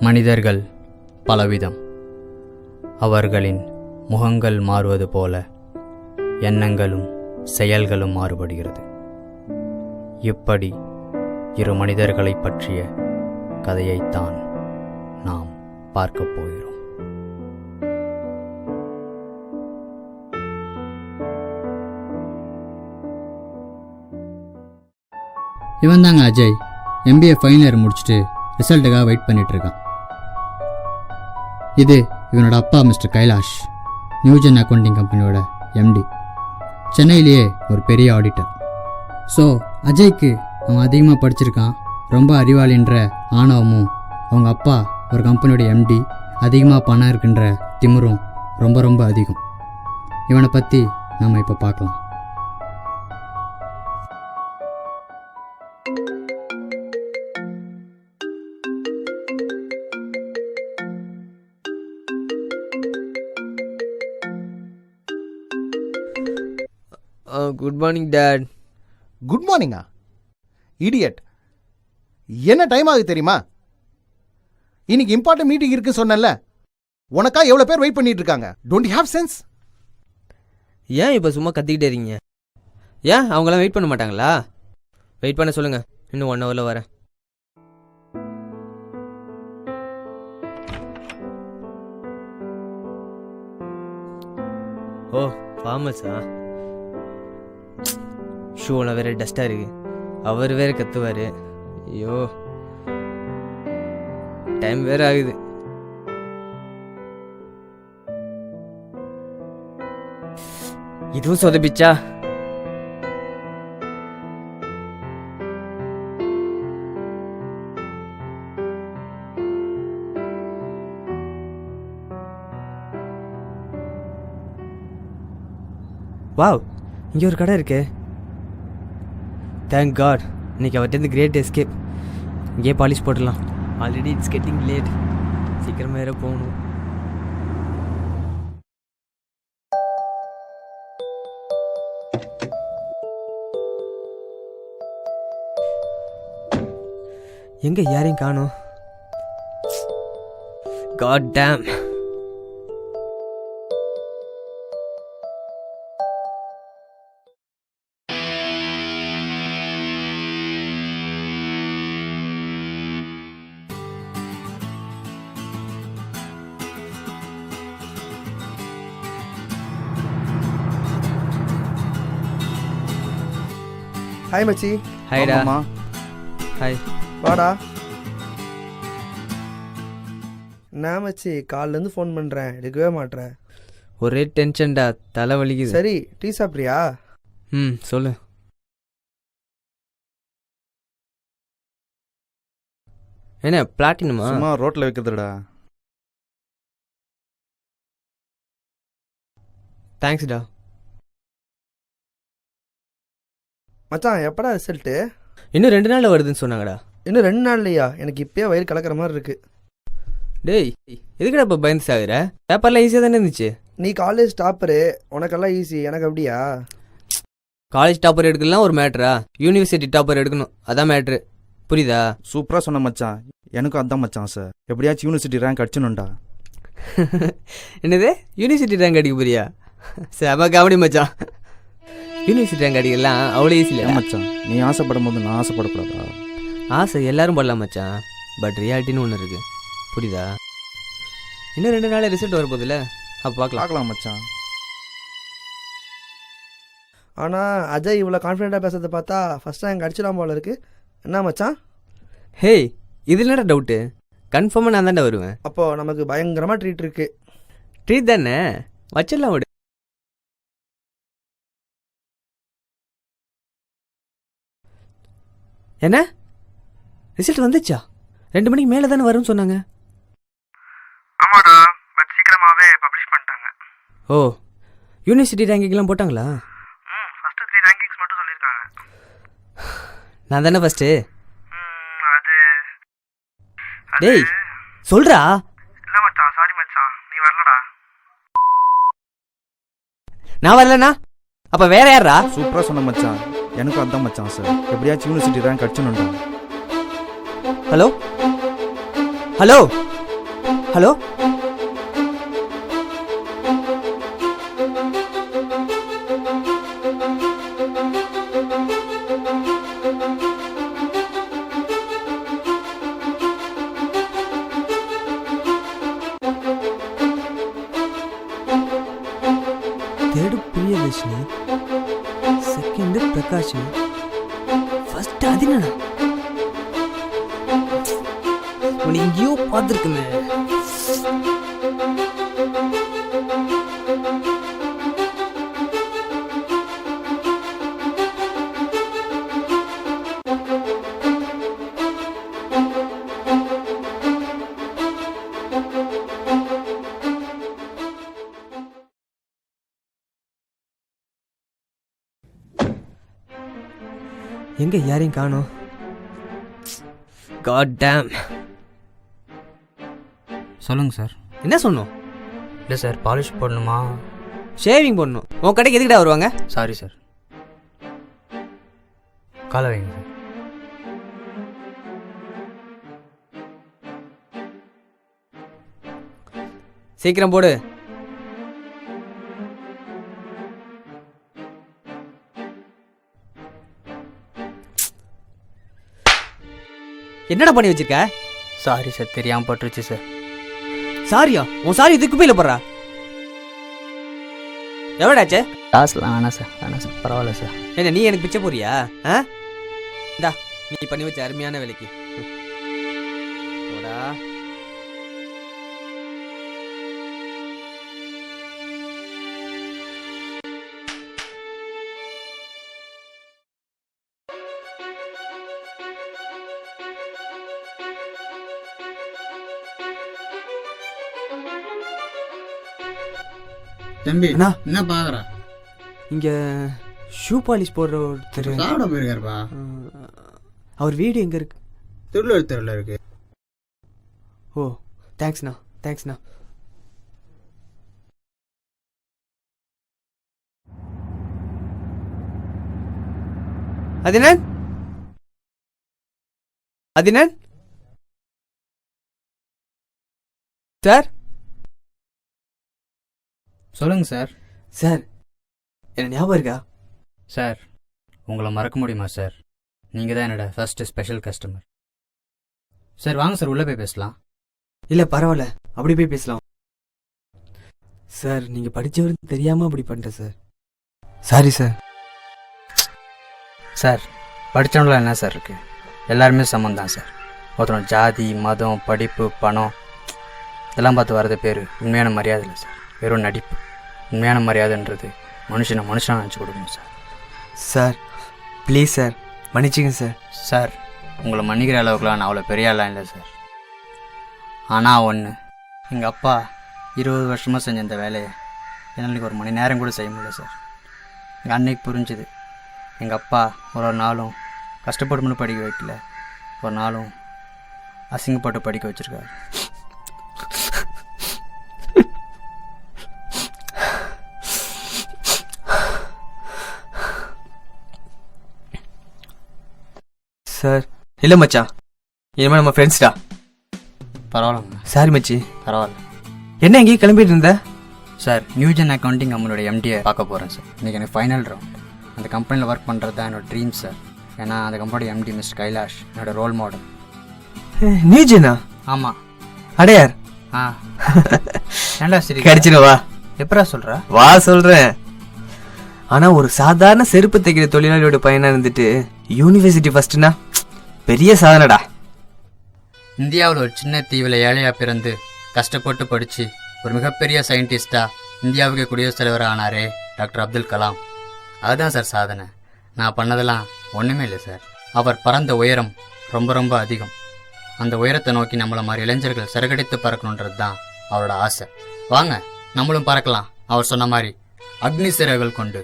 மனிதர்கள் பலவிதம். அவர்களின் முகங்கள் மாறுவது போல எண்ணங்களும் செயல்களும் மாறுபடுகிறது. இப்படி இரு மனிதர்களைப் பற்றிய கதையைத்தான் நாம் பார்க்கப் போகிறோம். இவன் தாங்க அஜய். MBA ஃபைனல் இயர் முடிச்சுட்டு ரிசல்ட்டுக்காக வெயிட் பண்ணிட்டு இருக்கான். இது இவனோட அப்பா மிஸ்டர் கைலாஷ், நியூஜன் அக்கௌண்டிங் கம்பெனியோட MD, சென்னையிலேயே ஒரு பெரிய ஆடிட்டர். ஸோ அஜய்க்கு அவன் அதிகமாக படிச்சிருக்கான், ரொம்ப அறிவாளின்ற ஆணவமும், அவங்க அப்பா ஒரு கம்பெனியோட MD, அதிகமாக பணம் இருக்குன்ற திமிரும் ரொம்ப ரொம்ப அதிகம். இவனை பற்றி நம்ம இப்போ பார்க்கலாம். Good morning dad. குட் மார்னிங்கா? இடியட், என்ன டைம் ஆகுது தெரியுமா? இன்னைக்கு இம்பார்ட்டன்ட் மீட்டிங் இருக்கு சொன்னல, உனக்கா எவ்வளோ பேர் வெயிட் பண்ணிட்டு இருக்காங்க? Don't you have sense? ஏன் இப்போ சும்மா கத்திக்கிட்டே இருக்கீங்க? ஏன் அவங்களாம் வெயிட் பண்ண மாட்டாங்களா? வெயிட் பண்ண சொல்லுங்க, இன்னும் 1 ஹவரில் வரேன். ஓ ஃபார்மஸா? ஷூலாம் வேற டஸ்டாக இருக்கு, அவர் வேற கத்துவார். ஐயோ, டைம் வேற ஆகுது. இதுவும் சொதப்பிச்சா? வாவ், இங்கே ஒரு கடை இருக்கே. தேங்க் காட், இன்னைக்கு அவர்கிட்ட கிரேட் எஸ்கேப். இங்கேயே பாலிஷ் போட்டுடலாம். ஆல்ரெடி இட்ஸ் கெட்டிங் லேட், சீக்கிரமாக வேற போகணும். எங்க யாரையும் காணோம். God damn. ஹாய் மச்சி. ஹாய்டா. ஹாய். வாடா. என்ன மச்சி, காலிலேருந்து ஃபோன் பண்ணுறேன், எடுக்கவே மாட்டேறேன். ஒரே டென்ஷன்டா, தலை வலிக்குது. சரி, டீ சாப்பிட்றியா? சொல்லு. என்ன பிளாட்டினமா? சும்மா ரோட்டில் வைக்கிறதுடா. தேங்க்ஸ்டா. மச்சான், எப்படா ரிசல்ட்டு? இன்னும் 2 நாளில் வருதுன்னு சொன்னாங்கடா. இன்னும் 2 நாள்லையா? எனக்கு இப்போயே வயிறு கலக்கிற மாதிரி இருக்கு. டேய், எதுக்குடா இப்போ பயந்து சாகுற? பேப்பர்லாம் ஈஸியாக தானே இருந்துச்சு. நீ காலேஜ் டாப்பரு, உனக்கெல்லாம் ஈஸி, எனக்கு அப்படியா? காலேஜ் டாப்பர் எடுக்கலாம் ஒரு மேட்ரா, யூனிவர்சிட்டி டாப்பர் எடுக்கணும், அதான் மேட்ரு. புரியுதா? சூப்பராக சொன்ன மச்சான், எனக்கும் அதான் மச்சான் சார். எப்படியாச்சும் யூனிவர்சிட்டி ரேங்க் அடிச்சணும்டா. என்னது, யூனிவர்சிட்டி ரேங்க் அடிக்க போறியா? செம காமெடி மச்சான். யூனிவர்சிட்டி ரேங்க் அடிக்கலாம் அவ்வளோ ஈஸி இல்லை மச்சான். நீ ஆசைப்படும் போது நான் ஆசைப்படக்கூடாதா? ஆசை எல்லாரும் படலாம் மச்சான், பட் ரியாலிட்டின்னு ஒன்று இருக்கு. புரியுதா? இன்னும் 2 நாள் ரிசல்ட் வரப்போதில்ல, அப்போ பார்க்கலாம் மச்சான். ஆனால் அஜய் இவ்வளோ கான்ஃபிடென்ட்டாக பேசுறதை பார்த்தா ஃபஸ்ட் ரேங்க் அடிச்சிடலாம் போல இருக்கு. என்ன மச்சான்? ஹேய், இது என்னடா டவுட்டு? கன்ஃபார்மாக நான் தான்டா வருவேன். அப்போது நமக்கு பயங்கரமாக ட்ரீட் இருக்கு. ட்ரீட் தானே, வச்சிடலாம் விடு. என்ன ரிசல்ட் வந்துச்சா? 2 மணிக்கு மேலே தானே வரும்னு சொன்னாங்க. ஆமாடா, பட் சீக்கிரமாகவே பப்ளிஷ் பண்ணிட்டாங்க. ஓ, யூனிவர்சிட்டி ரேங்கிங்லாம் போட்டாங்களா? ஃபஸ்ட்டு 3 ரேங்கிங்ஸ் மட்டும் சொல்லியிருக்காங்க. நான் தானே ஃபஸ்ட்டு? அது டேய் சொல்றா. இல்லை மச்சான், சாரி மச்சான், நீ வரலடா. நான் வரலண்ணா, அப்போ வேற யாரா? சூப்பராக சொன்ன மச்சான், எனக்கும் அதான் மச்சான் சார். எப்படியாச்சும் யூனிவர்சிட்டி ரேங்க் அடிச்சணும்டா. Hello hello hello third Priyadarshini, second Prakash, first Athina. உன்னை எங்கேயோ பார்த்துருக்குமே. எங்க யாரையும் காணோம். God damn. சொல்லுங்கள் சார். என்ன சொன்னோம்? இல்லை சார், பாலிஷ் போடணுமா? ஷேவிங் பண்ணணும். உன் கடைக்கு எதுக்கிட்ட வருவாங்க? Sorry sir. காலை வைங்க சார். சீக்கிரம் போடு. என்னடா பண்ணி வச்சிருக்க? சாரி சார், தெரியாமல் பட்டுருச்சு சார். சாரியா? உன் சாரி இதுக்கு போயில போடுறா. எவ்வளோடாச்சு? காசுலாம் வேணாம் சார், வேணாம் சார், பரவாயில்ல சார். என்ன நீ எனக்கு பிச்சை போறியா? இந்தா நீ பண்ணி வச்ச அருமையான வேலைக்கு போடா. தம்பி அண்ணா. என்ன பார்க்குற? இங்க ஷூ பாலிஷ் போடுற ஒருத்தர். சாப்பிட போயிருக்காருப்பா. அவர் வீடு எங்க இருக்கு? திருவள்ளுவர் தெருவில் இருக்கு. ஓ தேங்க்ஸ்ண்ணா, தேங்க்ஸ்ண்ணா. அதினன், அதினன் சார். சொல்லுங்கள் சார். சார் என்ன ஞாபகம் இருக்கா? சார், உங்களை மறக்க முடியுமா சார்? நீங்கள் தான் என்னோட ஃபர்ஸ்ட் ஸ்பெஷல் கஸ்டமர் சார். வாங்க சார், உள்ளே போய் பேசலாம். இல்லை பரவாயில்ல, அப்படி போய் பேசலாம். சார் நீங்கள் படித்தவர் தெரியாமல் அப்படி பண்ணிட்டேன் சார். Sorry sir. சார், படித்தவங்கள என்ன சார் இருக்குது? எல்லாருமே சமம் தான் சார். ஒருத்தரோட ஜாதி, மதம், படிப்பு, பணம் இதெல்லாம் பார்த்து வரது பேர் உண்மையான மரியாதை இல்லை சார், வெறும் நடிப்பு. உண்மையான மரியாதைன்றது மனுஷனாக நினச்சி கொடுக்கணும் சார். சார் ப்ளீஸ் சார், மன்னிச்சிங்க சார். சார், உங்களை மன்னிக்கிற அளவுக்குலாம் நான் அவ்வளோ பெரிய ஆளாக இல்லை சார். ஆனால் ஒன்று, எங்கள் அப்பா 20 வருஷமாக செஞ்ச இந்த வேலையை எங்களுக்கு 1 மணி நேரம் கூட செய்ய முடியல சார். எங்கள் அன்னைக்கு புரிஞ்சுது, எங்கள் அப்பா ஒரு நாளும் கஷ்டப்பட்டு படிக்க வைக்கல, ஒரு நாளும் அசிங்கப்பட்டு படிக்க வச்சுருக்காரு. சார் இல்லை மச்சான், இனிமேல் நம்ம ஃப்ரெண்ட்ஸ்டா. பரவாயில்லங்க. சாரி மச்சி. பரவாயில்ல. என்ன எங்கேயும் கிளம்பிட்டு இருந்த? சார், நியூஜன் அக்கௌண்டிங் நம்மளோட எம்டியை பார்க்க போகிறேன் சார். இன்றைக்கி எனக்கு ஃபைனல் ரவுண்ட். அந்த கம்பெனியில் ஒர்க் பண்ணுறது தான் என்னோடய ட்ரீம் சார். ஏன்னா அந்த கம்பெனியோட எம்டி மிஸ்டர் கைலாஷ் என்னோட ரோல் மாடல். நியூஜனா? ஆமாம். அடையார்? ஆ. ஏன்டா சரி கிடைச்சிடுவா. எப்படா சொல்கிற? வா சொல்கிறேன். ஆனால் ஒரு சாதாரண செருப்பு தைக்கிற தொழிலாளியோட பையனாக இருந்துட்டு யூனிவர்சிட்டி ஃபஸ்ட்டுனா பெரிய சாதனைடா. இந்தியாவில் ஒரு சின்ன தீவில் ஏழையாக பிறந்து கஷ்டப்பட்டு படித்து ஒரு மிகப்பெரிய சயின்டிஸ்டாக இந்தியாவுக்கு குடியரசுத் தலைவர் ஆனாரே டாக்டர் அப்துல் கலாம். அதுதான் சார் சாதனை. நான் பண்ணதெல்லாம் ஒன்றுமே இல்லை சார். அவர் பறந்த உயரம் ரொம்ப ரொம்ப அதிகம். அந்த உயரத்தை நோக்கி நம்மளை மாதிரி இளைஞர்கள் சிறகடித்து பறக்கணுன்றது தான் அவரோட ஆசை. வாங்க நம்மளும் பறக்கலாம் அவர் சொன்ன மாதிரி அக்னி சிறகுகள் கொண்டு.